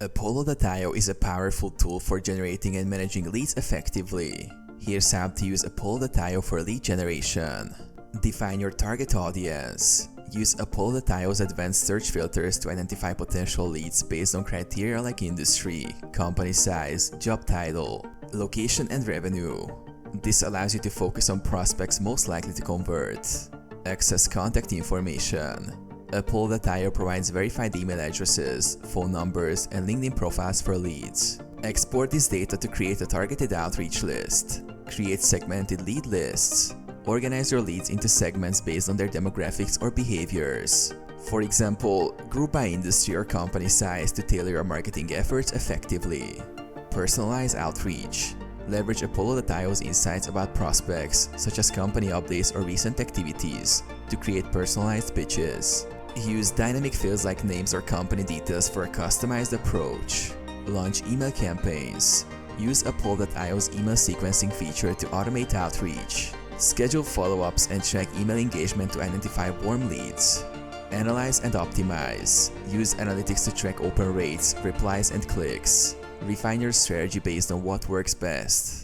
Apollo.io is a powerful tool for generating and managing leads effectively. Here's how to use Apollo.io for lead generation. Define your target audience. Use Apollo.io's advanced search filters to identify potential leads based on criteria like industry, company size, job title, location, and revenue. This allows you to focus on prospects most likely to convert. Access contact information. Apollo.io provides verified email addresses, phone numbers, and LinkedIn profiles for leads. Export this data to create a targeted outreach list. Create segmented lead lists. Organize your leads into segments based on their demographics or behaviors. For example, group by industry or company size to tailor your marketing efforts effectively. Personalize outreach. Leverage Apollo.io's insights about prospects, such as company updates or recent activities, to create personalized pitches. Use dynamic fields like names or company details for a customized approach. Launch email campaigns. Use Apollo.io's email sequencing feature to automate outreach. Schedule follow-ups and check email engagement to identify warm leads. Analyze and optimize. Use analytics to track open rates, replies, and clicks. Refine your strategy based on what works best.